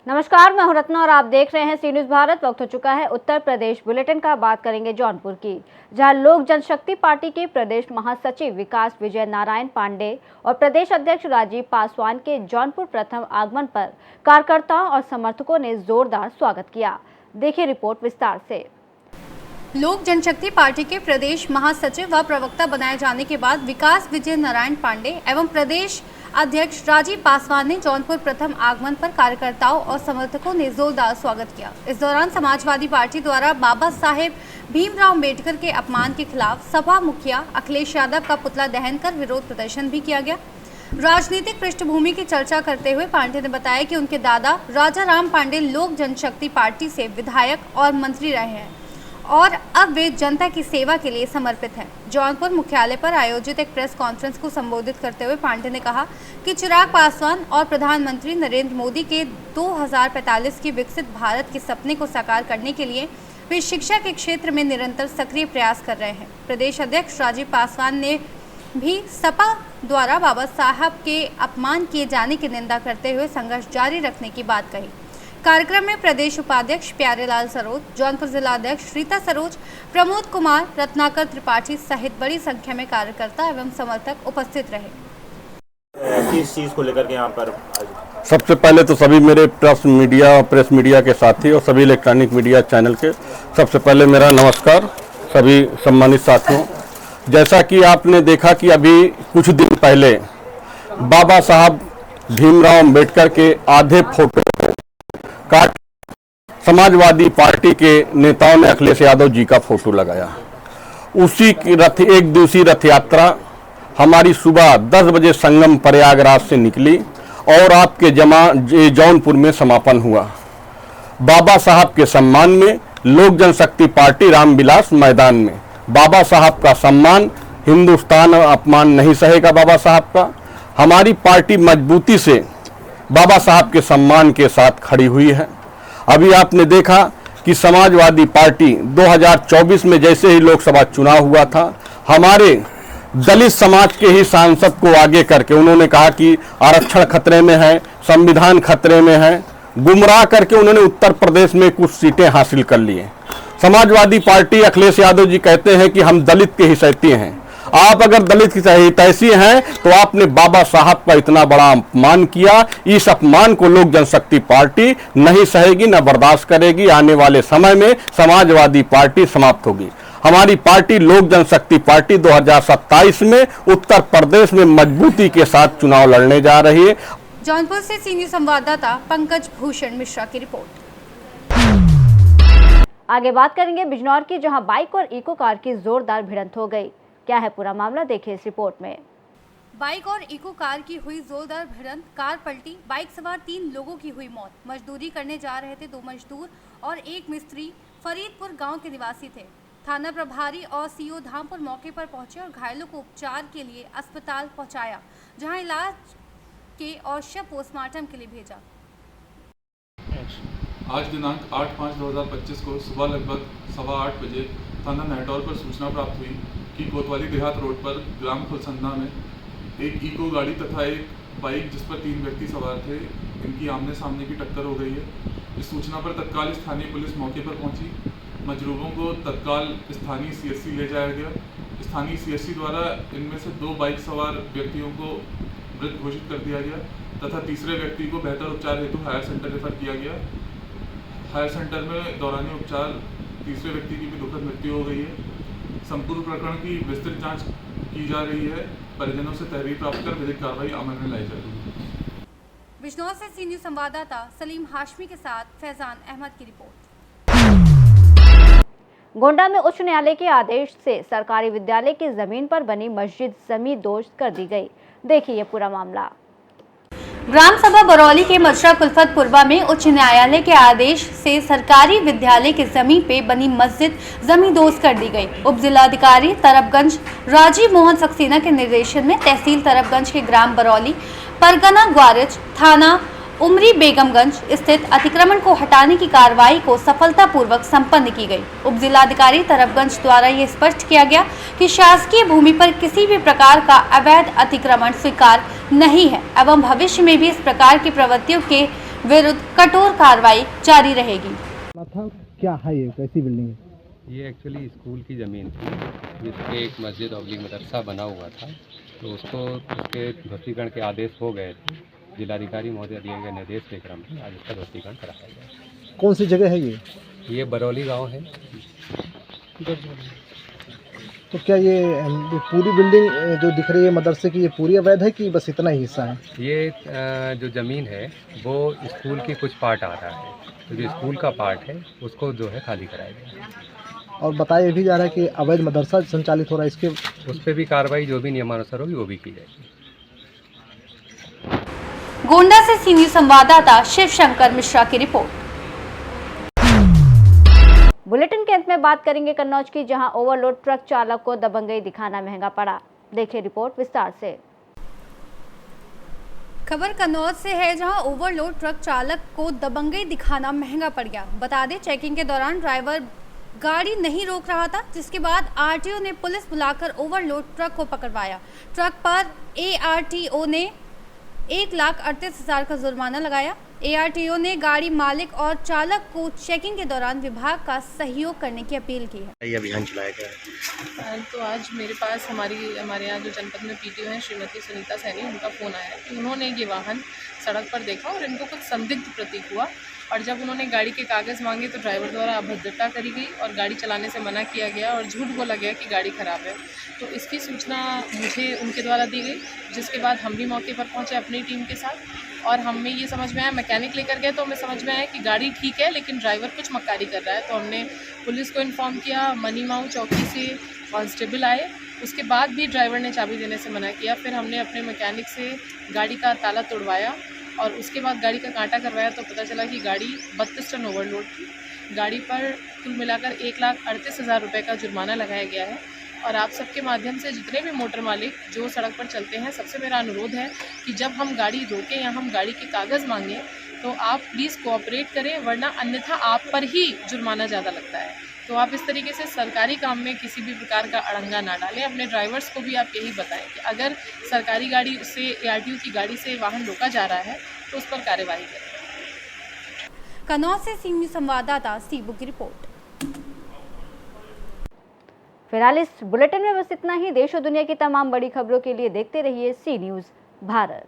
नमस्कार, मैं हूं रत्ना और आप देख रहे हैं सी न्यूज़ भारत। वक्त हो चुका है उत्तर प्रदेश बुलेटिन का। बात करेंगे जौनपुर की, जहां लोक जनशक्ति पार्टी के प्रदेश महासचिव विकास विजय नारायण पांडे और प्रदेश अध्यक्ष राजीव पासवान के जौनपुर प्रथम आगमन पर कार्यकर्ताओं और समर्थकों ने जोरदार स्वागत किया। देखिए रिपोर्ट विस्तार से। लोक जनशक्ति पार्टी के प्रदेश महासचिव व प्रवक्ता बनाए जाने के बाद विकास विजय नारायण पांडे एवं प्रदेश अध्यक्ष राजीव पासवान ने जौनपुर प्रथम आगमन पर कार्यकर्ताओं और समर्थकों ने जोरदार स्वागत किया। इस दौरान समाजवादी पार्टी द्वारा बाबा साहेब भीमराव अम्बेडकर के अपमान के खिलाफ सपा मुखिया अखिलेश यादव का पुतला दहन कर विरोध प्रदर्शन भी किया गया। राजनीतिक पृष्ठभूमि की चर्चा करते हुए पांडे ने बताया कि उनके दादा राजा राम पांडे लोक जनशक्ति पार्टी से विधायक और मंत्री रहे हैं और अब वे जनता की सेवा के लिए समर्पित हैं। जौनपुर मुख्यालय पर आयोजित एक प्रेस कॉन्फ्रेंस को संबोधित करते हुए पांडे ने कहा कि चिराग पासवान और प्रधानमंत्री नरेंद्र मोदी के 2045 के विकसित भारत के सपने को साकार करने के लिए वे शिक्षा के क्षेत्र में निरंतर सक्रिय प्रयास कर रहे हैं। प्रदेश अध्यक्ष राजीव पासवान ने भी सपा द्वारा बाबा साहब के अपमान किए जाने की निंदा करते हुए संघर्ष जारी रखने की बात कही। कार्यक्रम में प्रदेश उपाध्यक्ष प्यारेलाल सरोज, जौनपुर जिला अध्यक्ष रीता सरोज, प्रमोद कुमार, रत्नाकर त्रिपाठी सहित बड़ी संख्या में कार्यकर्ता एवं समर्थक उपस्थित रहे। किस चीज को लेकर के यहाँ पर? सबसे पहले तो सभी मेरे प्रेस मीडिया के साथी और सभी इलेक्ट्रॉनिक मीडिया चैनल के सबसे पहले मेरा नमस्कार सभी सम्मानित साथियों। जैसा कि आपने देखा कि अभी कुछ दिन पहले बाबा साहब भीमराव अम्बेडकर के आधे फोटो काट समाजवादी पार्टी के नेताओं ने अखिलेश यादव जी का फोटो लगाया। उसी की एक दिवसीय रथ यात्रा हमारी सुबह 10 बजे संगम प्रयागराज से निकली और आपके जौनपुर में समापन हुआ। बाबा साहब के सम्मान में लोक जनशक्ति पार्टी रामविलास मैदान में। बाबा साहब का सम्मान, हिंदुस्तान अपमान नहीं सहेगा बाबा साहब का। हमारी पार्टी मजबूती से बाबा साहब के सम्मान के साथ खड़ी हुई है। अभी आपने देखा कि समाजवादी पार्टी 2024 में जैसे ही लोकसभा चुनाव हुआ था, हमारे दलित समाज के ही सांसद को आगे करके उन्होंने कहा कि आरक्षण खतरे में है, संविधान खतरे में है, गुमराह करके उन्होंने उत्तर प्रदेश में कुछ सीटें हासिल कर ली हैं। समाजवादी पार्टी अखिलेश यादव जी कहते हैं कि हम दलित के हितैषी हैं। आप अगर दलित की हितैषी हैं तो आपने बाबा साहब का इतना बड़ा अपमान किया। इस अपमान को लोक जनशक्ति पार्टी नहीं सहेगी, न बर्दाश्त करेगी। आने वाले समय में समाजवादी पार्टी समाप्त होगी। हमारी पार्टी लोक जनशक्ति पार्टी 2027 में उत्तर प्रदेश में मजबूती के साथ चुनाव लड़ने जा रही है। जौनपुर से सी न्यूज़ संवाददाता पंकज भूषण मिश्रा की रिपोर्ट। आगे बात करेंगे बिजनौर की, जहां बाइक और इको कार की जोरदार भिड़ंत हो गई। क्या है पूरा मामला, देखिए इस रिपोर्ट में। बाइक और इको कार की हुई जोरदार भिड़ंत, कार पलटी, बाइक सवार 3 लोगों की हुई मौत। मजदूरी करने जा रहे थे 2 मजदूर और 1 मिस्त्री फरीदपुर गांव के निवासी थे। थाना प्रभारी और सीओ धामपुर मौके पर पहुंचे और घायलों को उपचार के लिए अस्पताल पहुंचाया, जहां इलाज के और शव पोस्टमार्टम के लिए भेजा। आज दिनांक 8/5/2025 को सुबह लगभग 8:15 बजे थाना नहटौर पर सूचना प्राप्त हुई कि कोतवाली देहात रोड पर ग्राम खुलसंदा में एक इको गाड़ी तथा एक बाइक जिस पर 3 व्यक्ति सवार थे, इनकी आमने सामने की टक्कर हो गई है। इस सूचना पर तत्काल स्थानीय पुलिस मौके पर पहुंची। मजरूरों को तत्काल स्थानीय CSC ले जाया गया। स्थानीय CSC द्वारा इनमें से 2 बाइक सवार व्यक्तियों को मृत घोषित कर दिया गया तथा तीसरे व्यक्ति को बेहतर उपचार हेतु हायर सेंटर रेफर किया गया। हायर सेंटर में दौरानी उपचार तीसरे व्यक्ति की भी दुखद मृत्यु हो गई है। संपूर्ण प्रकरण की विस्तृत जांच की जा रही है। परिजनों से तहरीर प्राप्त कर विधिक कार्रवाई अमल में लाई जा रही है। बिजनौर से सी न्यूज़ संवाददाता सलीम हाशमी के साथ फैजान अहमद की रिपोर्ट। गोंडा में उच्च न्यायालय के आदेश से सरकारी विद्यालय की जमीन पर बनी मस्जिद जमींदोज कर दी गई। देखिए ये पूरा मामला। ग्राम सभा बरौली के मजरा कुल्फतपुरवा में उच्च न्यायालय के आदेश से सरकारी विद्यालय की जमीन पे बनी मस्जिद जमींदोज कर दी गई। उप जिलाधिकारी तरफगंज राजीव मोहन सक्सेना के निर्देशन में तहसील तरफगंज के ग्राम बरौली, परगना ग्वारिच, थाना उमरी बेगमगंज स्थित अतिक्रमण को हटाने की कार्रवाई को सफलतापूर्वक संपन्न की गई। उप जिलाधिकारी तरफगंज द्वारा यह स्पष्ट किया गया कि शासकीय भूमि पर किसी भी प्रकार का अवैध अतिक्रमण स्वीकार नहीं है एवं भविष्य में भी इस प्रकार की प्रवृत्तियों के विरुद्ध कठोर कार्रवाई जारी रहेगी। था क्या है, ये कैसी बिल्डिंग है? ये एक्चुअली स्कूल की ज़मीन थी जिसपे एक मस्जिद ऑब्लिक मदरसा बना हुआ था, तो उसको उसके ध्वस्तीकरण के आदेश हो गए थे। जिलाधिकारी महोदय दिए गए निर्देश के क्रम में आज इसका ध्वस्तीकरण कराया गया। कौन सी जगह है ये बरौली गांव है। तो क्या ये पूरी बिल्डिंग जो दिख रही है मदरसे की, ये पूरी अवैध है कि बस इतना ही हिस्सा है? ये जो ज़मीन है वो स्कूल की कुछ पार्ट आ रहा है, तो जो स्कूल का पार्ट है उसको जो है खाली कराया गया। और बताया भी जा रहा है कि अवैध मदरसा संचालित हो रहा है, इसके उस पर भी कार्रवाई जो भी नियमानुसार होगी वो भी की जाएगी। गोंडा से सी न्यूज़ संवाददाता शिव शंकर मिश्रा की रिपोर्ट। बुलेटिन के अंत में बात करेंगे कन्नौज की, जहां ओवरलोड ट्रक चालक को दबंगई दिखाना महंगा पड़ा। देखिए रिपोर्ट विस्तार से। खबर कन्नौज से है, जहां ओवरलोड ट्रक चालक को दबंगई दिखाना महंगा पड़ गया। बता दें, चेकिंग के दौरान ड्राइवर गाड़ी नहीं रोक रहा था, जिसके बाद आरटीओ ने पुलिस बुलाकर ओवरलोड ट्रक को पकड़वाया। ट्रक पर एआरटीओ ने 1,38,000 का जुर्माना लगाया। एआरटीओ ने गाड़ी मालिक और चालक को चेकिंग के दौरान विभाग का सहयोग करने की अपील की है। ये अभियान चलाया गया है। तो आज मेरे पास हमारे यहाँ जो जनपद में पीटीओ हैं श्रीमती सुनीता सैनी, उनका फ़ोन आया कि उन्होंने ये वाहन सड़क पर देखा और इनको कुछ संदिग्ध प्रतीक हुआ, और जब उन्होंने गाड़ी के कागज़ मांगे तो ड्राइवर द्वारा अभद्रता करी गई और गाड़ी चलाने से मना किया गया और झूठ बोला गया कि गाड़ी ख़राब है। तो इसकी सूचना मुझे उनके द्वारा दी गई, जिसके बाद हम भी मौके पर पहुँचे अपनी टीम के साथ, और हमें ये समझ में आया, मैकेनिक लेकर गए तो हमें समझ में आया कि गाड़ी ठीक है लेकिन ड्राइवर कुछ मक्कारी कर रहा है। तो हमने पुलिस को इन्फॉर्म किया, मनी माऊ चौकी से कांस्टेबल आए, उसके बाद भी ड्राइवर ने चाबी देने से मना किया। फिर हमने अपने मैकेनिक से गाड़ी का ताला तोड़वाया और उसके बाद गाड़ी का कांटा करवाया, तो पता चला कि गाड़ी 32 टन ओवरलोड थी। गाड़ी पर कुल मिलाकर 1,38,000 रुपये का जुर्माना लगाया गया है। और आप सबके माध्यम से जितने भी मोटर मालिक जो सड़क पर चलते हैं, सबसे मेरा अनुरोध है कि जब हम गाड़ी रोकें या हम गाड़ी के कागज़ मांगें तो आप प्लीज़ कोऑपरेट करें, वरना अन्यथा आप पर ही जुर्माना ज़्यादा लगता है। तो आप इस तरीके से सरकारी काम में किसी भी प्रकार का अड़ंगा ना डालें। अपने ड्राइवर्स को भी आप यही बताएं कि अगर सरकारी गाड़ी से एआरटीओ की गाड़ी से वाहन रोका जा रहा है तो उस पर कार्यवाही करें। कन्नौज से सी न्यूज़ संवाददाता सीबू की रिपोर्ट। फिलहाल इस बुलेटिन में बस इतना ही। देश और दुनिया की तमाम बड़ी खबरों के लिए देखते रहिए सी न्यूज़ भारत।